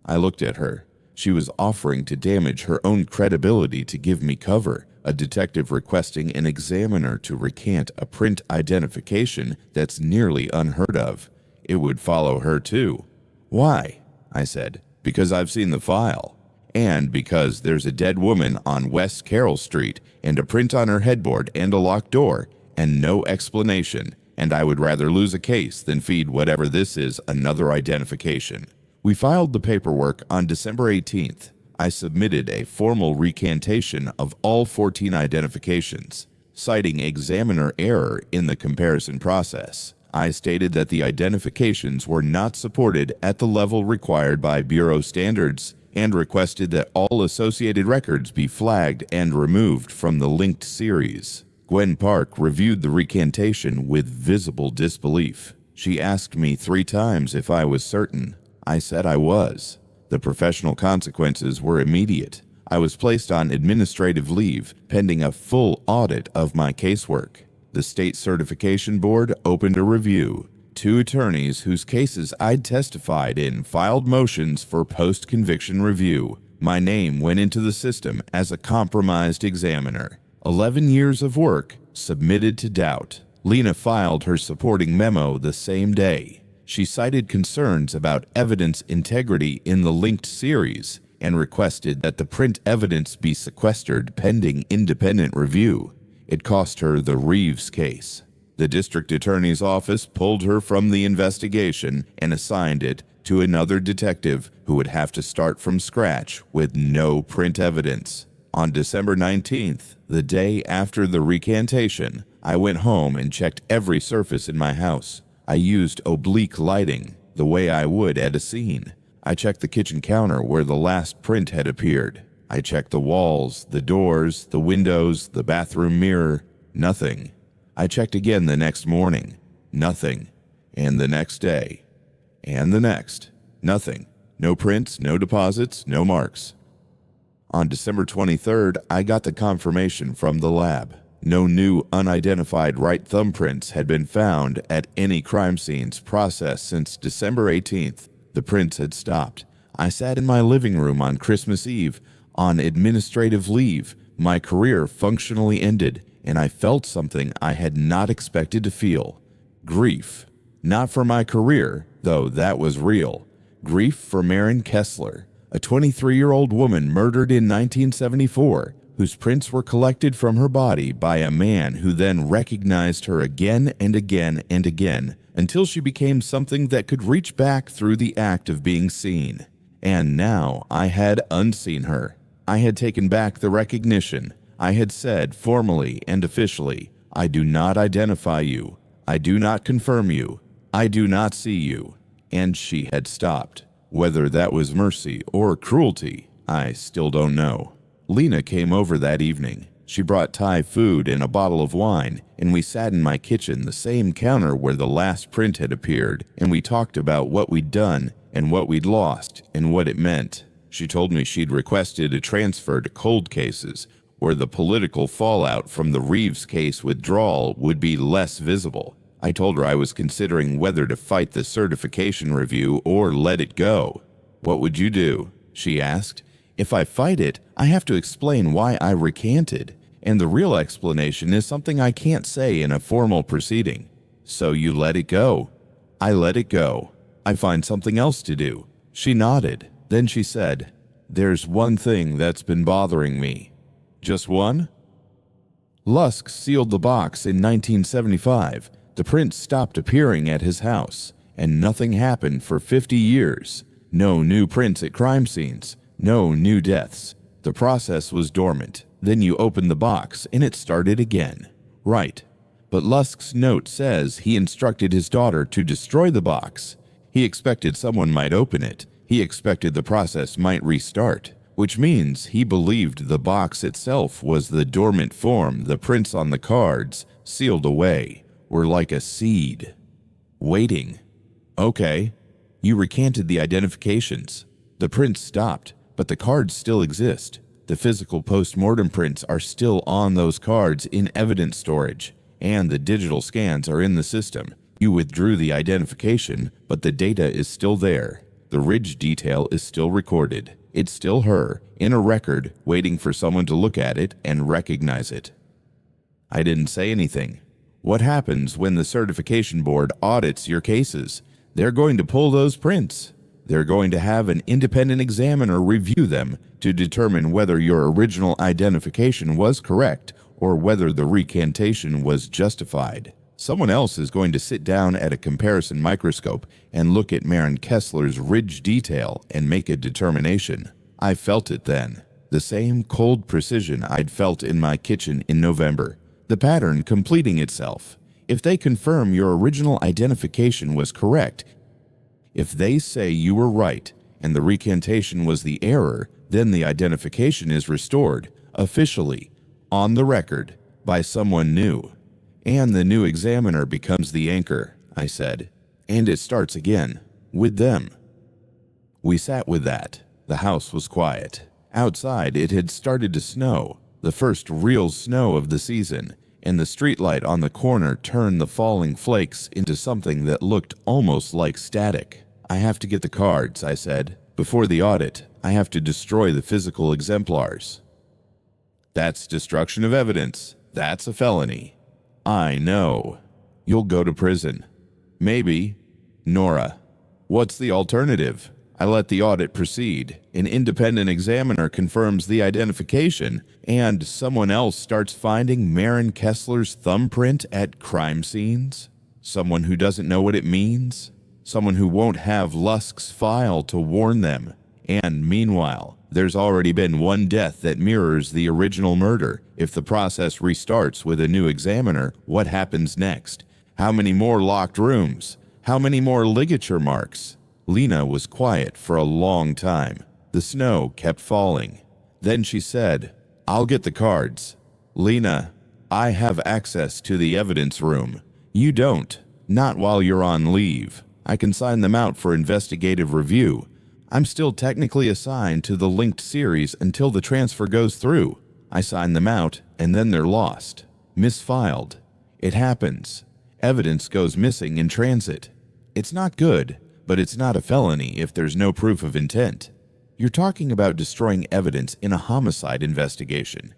I looked at her. She was offering to damage her own credibility to give me cover, a detective requesting an examiner to recant a print identification that's nearly unheard of. It would follow her too. Why? I said. Because I've seen the file. And because there's a dead woman on West Carroll Street and a print on her headboard and a locked door and no explanation, and I would rather lose a case than feed whatever this is another identification. We filed the paperwork on December 18th. I submitted a formal recantation of all 14 identifications, citing examiner error in the comparison process. I stated that the identifications were not supported at the level required by Bureau standards and requested that all associated records be flagged and removed from the linked series. Gwen Park reviewed the recantation with visible disbelief. She asked me 3 times if I was certain. I said I was. The professional consequences were immediate. I was placed on administrative leave pending a full audit of my casework. The state certification board opened a review. 2 attorneys whose cases I'd testified in filed motions for post-conviction review. My name went into the system as a compromised examiner. 11 years of work submitted to doubt. Lena filed her supporting memo the same day. She cited concerns about evidence integrity in the linked series and requested that the print evidence be sequestered pending independent review. It cost her the Reeves case. The district attorney's office pulled her from the investigation and assigned it to another detective who would have to start from scratch with no print evidence. On December 19th, the day after the recantation, I went home and checked every surface in my house. I used oblique lighting, the way I would at a scene. I checked the kitchen counter where the last print had appeared. I checked the walls, the doors, the windows, the bathroom mirror. Nothing. I checked again the next morning. Nothing. And the next day. And the next. Nothing. No prints, no deposits, no marks. On December 23rd, I got the confirmation from the lab. No new unidentified right thumbprints had been found at any crime scenes processed since December 18th. The prints had stopped. I sat in my living room on Christmas Eve on administrative leave. My career functionally ended, and I felt something I had not expected to feel. Grief. Not for my career, though that was real. Grief for Maren Kessler, a 23-year-old woman murdered in 1974, whose prints were collected from her body by a man who then recognized her again and again and again until she became something that could reach back through the act of being seen. And now I had unseen her. I had taken back the recognition. I had said formally and officially, I do not identify you. I do not confirm you. I do not see you. And she had stopped. Whether that was mercy or cruelty, I still don't know. Lena came over that evening. She brought Thai food and a bottle of wine, and we sat in my kitchen, the same counter where the last print had appeared, and we talked about what we'd done and what we'd lost and what it meant. She told me she'd requested a transfer to cold cases, where the political fallout from the Reeves case withdrawal would be less visible. I told her I was considering whether to fight the certification review or let it go. What would you do? She asked. If I fight it, I have to explain why I recanted, and the real explanation is something I can't say in a formal proceeding. So you let it go. I let it go. I find something else to do. She nodded. Then she said, "There's one thing that's been bothering me." "Just one?" Lusk sealed the box in 1975. The prints stopped appearing at his house, and nothing happened for 50 years. No new prints at crime scenes, no new deaths. The process was dormant. Then you opened the box, and it started again. Right. But Lusk's note says he instructed his daughter to destroy the box. He expected someone might open it. He expected the process might restart, which means he believed the box itself was the dormant form. The prints on the cards, sealed away, were like a seed. Waiting. Okay. You recanted the identifications. The prints stopped, but the cards still exist. The physical post-mortem prints are still on those cards in evidence storage, and the digital scans are in the system. You withdrew the identification, but the data is still there. The ridge detail is still recorded. It's still her, in a record, waiting for someone to look at it and recognize it. I didn't say anything. What happens when the certification board audits your cases? They're going to pull those prints. They're going to have an independent examiner review them to determine whether your original identification was correct or whether the recantation was justified. Someone else is going to sit down at a comparison microscope and look at Maren Kessler's ridge detail and make a determination. I felt it then. The same cold precision I'd felt in my kitchen in November. The pattern completing itself. If they confirm your original identification was correct, if they say you were right and the recantation was the error, then the identification is restored, officially, on the record, by someone new. And the new examiner becomes the anchor, I said. And it starts again, with them. We sat with that. The house was quiet. Outside, it had started to snow, the first real snow of the season, and the streetlight on the corner turned the falling flakes into something that looked almost like static. I have to get the cards, I said. Before the audit, I have to destroy the physical exemplars. That's destruction of evidence. That's a felony. I know. You'll go to prison. Maybe. Nora. What's the alternative? I let the audit proceed. An independent examiner confirms the identification, and someone else starts finding Maren Kessler's thumbprint at crime scenes. Someone who doesn't know what it means. Someone who won't have Lusk's file to warn them. And meanwhile, there's already been one death that mirrors the original murder. If the process restarts with a new examiner, what happens next? How many more locked rooms? How many more ligature marks? Lena was quiet for a long time. The snow kept falling. Then she said, "I'll get the cards." "Lena, I have access to the evidence room. You don't. Not while you're on leave. I can sign them out for investigative review. I'm still technically assigned to the linked series until the transfer goes through. I sign them out, and then they're lost. Misfiled. It happens. Evidence goes missing in transit. It's not good, but it's not a felony if there's no proof of intent. You're talking about destroying evidence in a homicide investigation.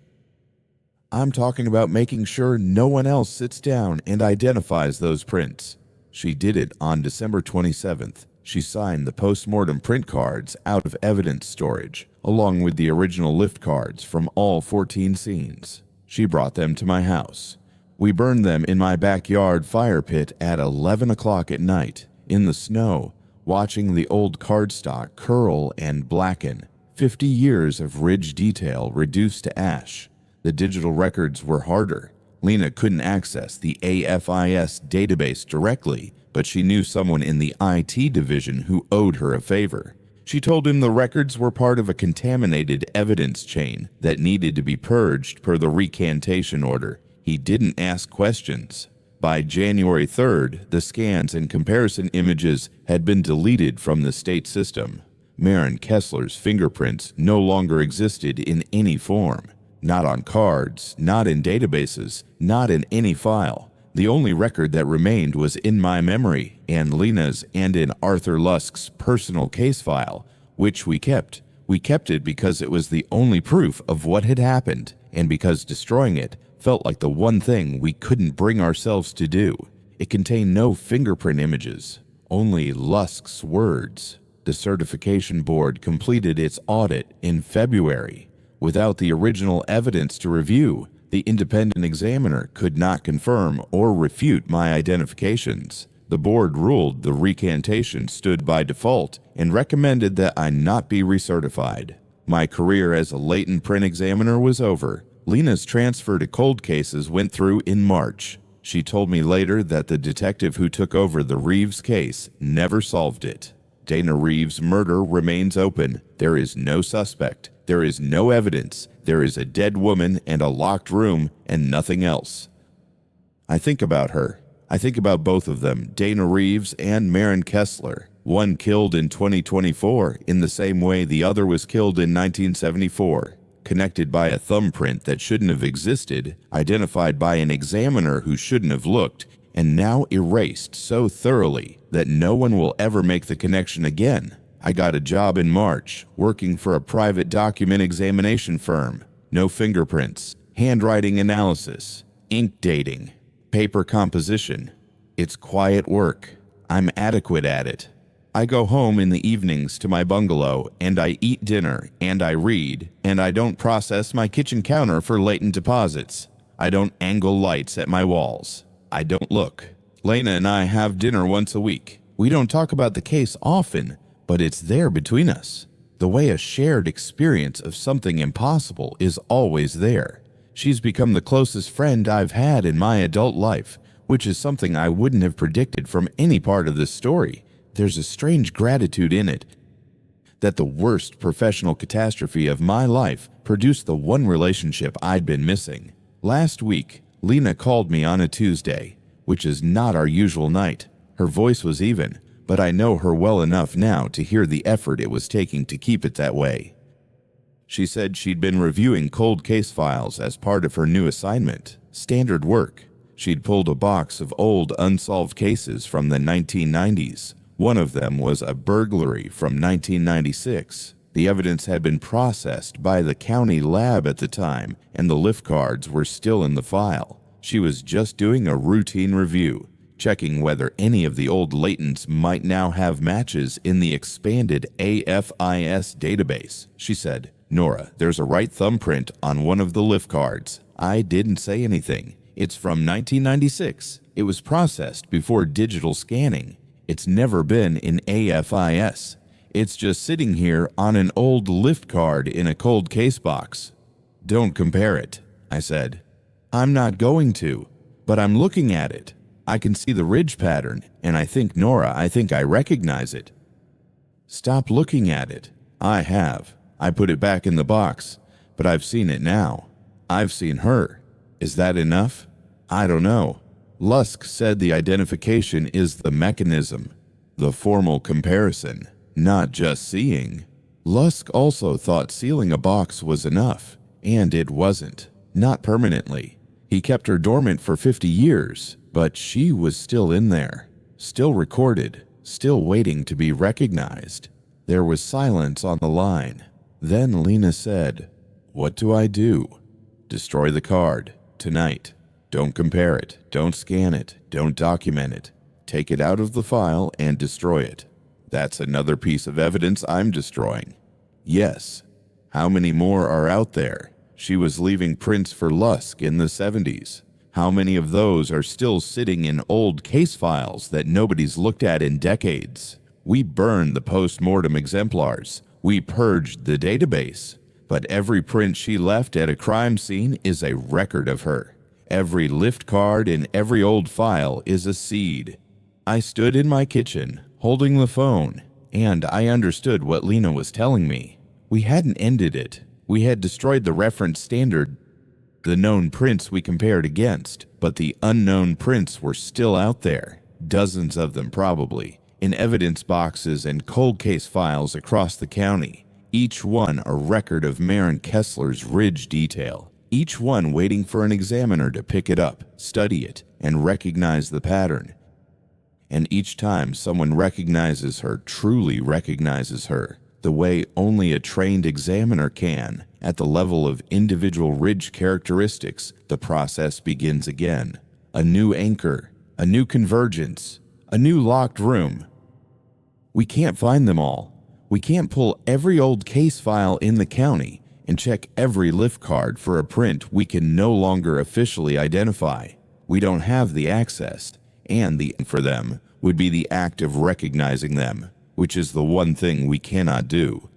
I'm talking about making sure no one else sits down and identifies those prints." She did it on December 27th. She signed the post-mortem print cards out of evidence storage, along with the original lift cards from all 14 scenes. She brought them to my house. We burned them in my backyard fire pit at 11 o'clock at night, in the snow, watching the old cardstock curl and blacken. 50 years of ridge detail reduced to ash. The digital records were harder. Lena couldn't access the AFIS database directly, but she knew someone in the IT division who owed her a favor. She told him the records were part of a contaminated evidence chain that needed to be purged per the recantation order. He didn't ask questions. By January 3rd, the scans and comparison images had been deleted from the state system. Maren Kessler's fingerprints no longer existed in any form. Not on cards, not in databases, not in any file. The only record that remained was in my memory, and Lena's, and in Arthur Lusk's personal case file, which we kept. We kept it because it was the only proof of what had happened, and because destroying it felt like the one thing we couldn't bring ourselves to do. It contained no fingerprint images, only Lusk's words. The certification board completed its audit in February. Without the original evidence to review, the independent examiner could not confirm or refute my identifications. The board ruled the recantation stood by default and recommended that I not be recertified. My career as a latent print examiner was over. Lena's transfer to cold cases went through in March. She told me later that the detective who took over the Reeves case never solved it. Dana Reeves' murder remains open. There is no suspect. There is no evidence. There is a dead woman and a locked room and nothing else. I think about her. I think about both of them, Dana Reeves and Maren Kessler. One killed in 2024 in the same way the other was killed in 1974. Connected by a thumbprint that shouldn't have existed, identified by an examiner who shouldn't have looked, and now erased so thoroughly that no one will ever make the connection again. I got a job in March, working for a private document examination firm. No fingerprints, handwriting analysis, ink dating, paper composition. It's quiet work. I'm adequate at it. I go home in the evenings to my bungalow, and I eat dinner, and I read, and I don't process my kitchen counter for latent deposits. I don't angle lights at my walls. I don't look. Lena and I have dinner once a week. We don't talk about the case often, but it's there between us. The way a shared experience of something impossible is always there. She's become the closest friend I've had in my adult life, which is something I wouldn't have predicted from any part of this story. There's a strange gratitude in it that the worst professional catastrophe of my life produced the one relationship I'd been missing. Last week, Lena called me on a Tuesday, which is not our usual night. Her voice was even, but I know her well enough now to hear the effort it was taking to keep it that way. She said she'd been reviewing cold case files as part of her new assignment, standard work. She'd pulled a box of old unsolved cases from the 1990s. One of them was a burglary from 1996. The evidence had been processed by the county lab at the time, and the lift cards were still in the file. She was just doing a routine review, checking whether any of the old latents might now have matches in the expanded AFIS database. She said, "Nora, there's a right thumbprint on one of the lift cards." I didn't say anything. It's from 1996. It was processed before digital scanning. It's never been in AFIS. It's just sitting here on an old lift card in a cold case box. "Don't compare it," I said. "I'm not going to, but I'm looking at it. I can see the ridge pattern, and I think, Nora, I think I recognize it." "Stop looking at it." "I have. I put it back in the box, but I've seen it now. I've seen her. Is that enough? I don't know." Lusk said the identification is the mechanism, the formal comparison, not just seeing. Lusk also thought sealing a box was enough, and it wasn't. Not permanently. He kept her dormant for 50 years, but she was still in there, still recorded, still waiting to be recognized. There was silence on the line. Then Lena said, "What do I do?" "Destroy the card, tonight. Don't compare it, don't scan it, don't document it. Take it out of the file and destroy it." "That's another piece of evidence I'm destroying." "Yes. How many more are out there?" She was leaving prints for Lusk in the 70s. How many of those are still sitting in old case files that nobody's looked at in decades? We burned the post-mortem exemplars. We purged the database. But every print she left at a crime scene is a record of her. Every lift card in every old file is a seed. I stood in my kitchen, holding the phone, and I understood what Lena was telling me. We hadn't ended it. We had destroyed the reference standard, the known prints we compared against, but the unknown prints were still out there, dozens of them probably, in evidence boxes and cold case files across the county, each one a record of Maren Kessler's ridge detail, each one waiting for an examiner to pick it up, study it, and recognize the pattern. And each time someone recognizes her, truly recognizes her, the way only a trained examiner can, at the level of individual ridge characteristics, the process begins again. A new anchor, a new convergence, a new locked room. We can't find them all. We can't pull every old case file in the county and check every lift card for a print we can no longer officially identify. We don't have the access, and the for them would be the act of recognizing them, which is the one thing we cannot do.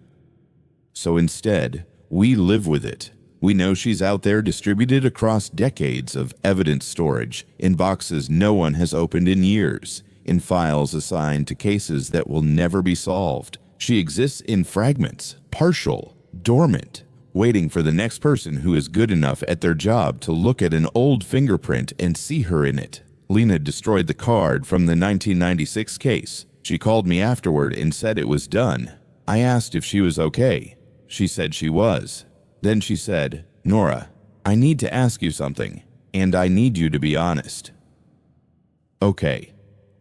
So instead, we live with it. We know she's out there distributed across decades of evidence storage, in boxes no one has opened in years, in files assigned to cases that will never be solved. She exists in fragments, partial, dormant, waiting for the next person who is good enough at their job to look at an old fingerprint and see her in it. Lena destroyed the card from the 1996 case. She called me afterward and said it was done. I asked if she was okay. She said she was. Then she said, "Nora, I need to ask you something, and I need you to be honest." Okay,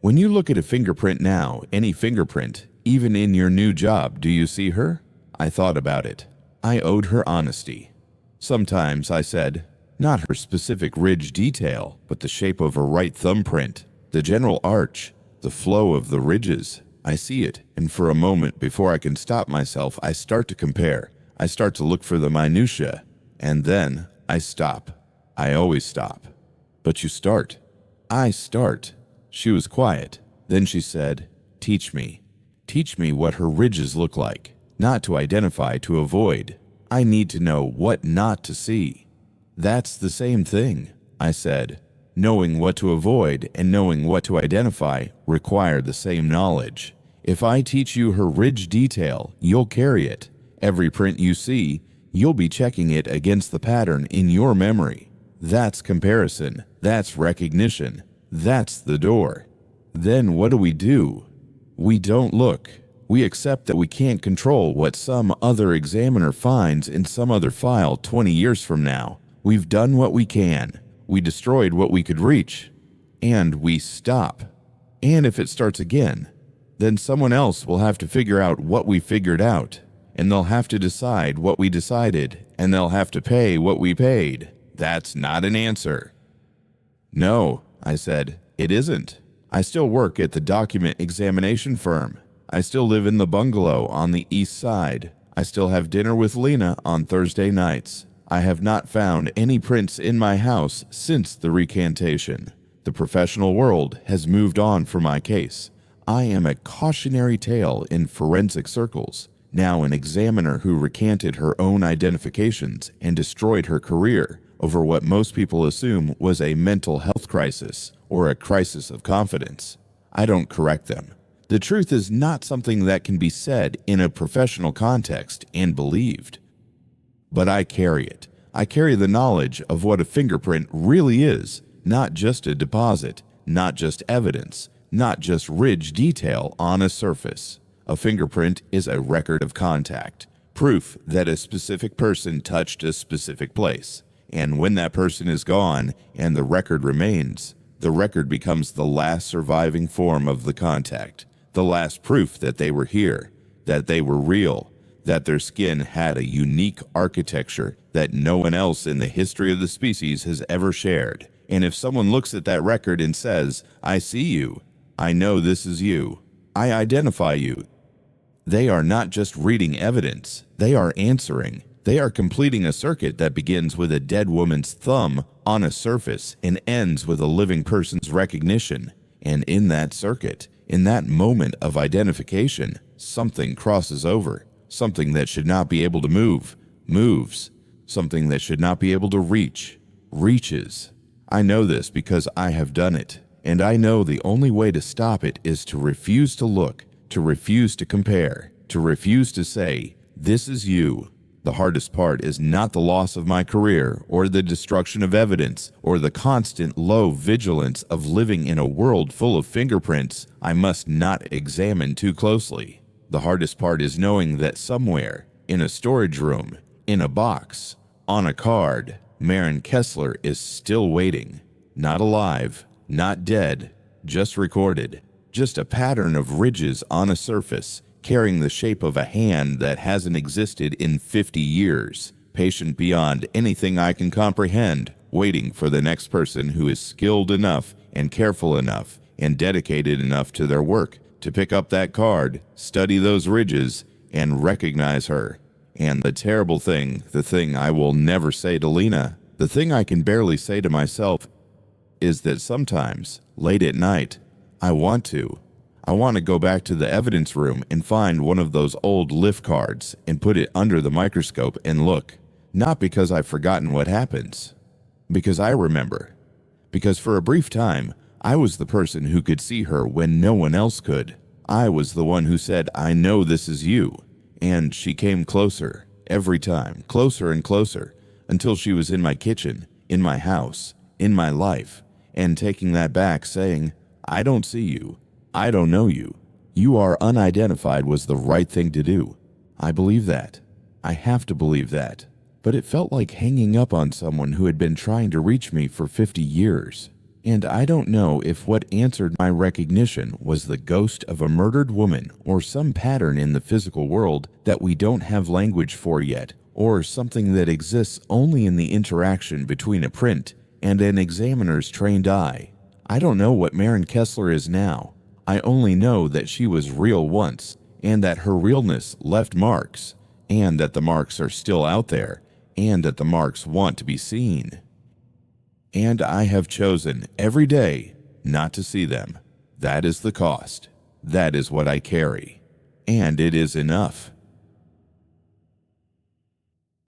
when you look at a fingerprint now, any fingerprint, even in your new job, do you see her? I thought about it. I owed her honesty. Sometimes I said, not her specific ridge detail, but the shape of her right thumbprint, the general arch, the flow of the ridges. I see it, and for a moment before I can stop myself, I start to compare. I start to look for the minutiae, and then I stop. I always stop. But you start. I start. She was quiet. Then she said, "Teach me. Teach me what her ridges look like. Not to identify, to avoid. I need to know what not to see." "That's the same thing," I said. "Knowing what to avoid and knowing what to identify require the same knowledge. If I teach you her ridge detail, you'll carry it. Every print you see, you'll be checking it against the pattern in your memory. That's comparison. That's recognition. That's the door. Then what do? We don't look. We accept that we can't control what some other examiner finds in some other file 20 years from now. We've done what we can. We destroyed what we could reach. And we stop. And if it starts again, then someone else will have to figure out what we figured out. And they'll have to decide what we decided. And they'll have to pay what we paid. That's not an answer." "No," I said, "it isn't. I still work at the document examination firm. I still live in the bungalow on the east side. I still have dinner with Lena on Thursday nights. I have not found any prints in my house since the recantation. The professional world has moved on for my case. I am a cautionary tale in forensic circles, now an examiner who recanted her own identifications and destroyed her career over what most people assume was a mental health crisis or a crisis of confidence. I don't correct them. The truth is not something that can be said in a professional context and believed. But I carry it. I carry the knowledge of what a fingerprint really is, not just a deposit, not just evidence, not just ridge detail on a surface. A fingerprint is a record of contact, proof that a specific person touched a specific place. And when that person is gone and the record remains, the record becomes the last surviving form of the contact, the last proof that they were here, that they were real, that their skin had a unique architecture that no one else in the history of the species has ever shared. And if someone looks at that record and says, "I see you, I know this is you, I identify you," they are not just reading evidence, they are answering. They are completing a circuit that begins with a dead woman's thumb on a surface and ends with a living person's recognition. And in that circuit, in that moment of identification, something crosses over. Something that should not be able to move, moves. Something that should not be able to reach, reaches. I know this because I have done it. And I know the only way to stop it is to refuse to look, to refuse to compare, to refuse to say, "This is you." The hardest part is not the loss of my career or the destruction of evidence or the constant low vigilance of living in a world full of fingerprints I must not examine too closely. The hardest part is knowing that somewhere, in a storage room, in a box, on a card, Maren Kessler is still waiting. Not alive, not dead, just recorded. Just a pattern of ridges on a surface, carrying the shape of a hand that hasn't existed in 50 years, patient beyond anything I can comprehend, waiting for the next person who is skilled enough and careful enough and dedicated enough to their work to pick up that card, study those ridges, and recognize her. And the terrible thing, the thing I will never say to Lena, the thing I can barely say to myself, is that sometimes, late at night, I want to go back to the evidence room and find one of those old lift cards and put it under the microscope and look. Not because I've forgotten what happens, because I remember. Because for a brief time, I was the person who could see her when no one else could. I was the one who said, "I know this is you." And she came closer, every time, closer and closer, until she was in my kitchen, in my house, in my life, and taking that back, saying, "I don't see you. I don't know you. You are unidentified," was the right thing to do. I believe that. I have to believe that. But it felt like hanging up on someone who had been trying to reach me for 50 years. And I don't know if what answered my recognition was the ghost of a murdered woman or some pattern in the physical world that we don't have language for yet, or something that exists only in the interaction between a print and an examiner's trained eye. I don't know what Maren Kessler is now. I only know that she was real once, and that her realness left marks, and that the marks are still out there, and that the marks want to be seen. And I have chosen every day not to see them. That is the cost. That is what I carry. And it is enough.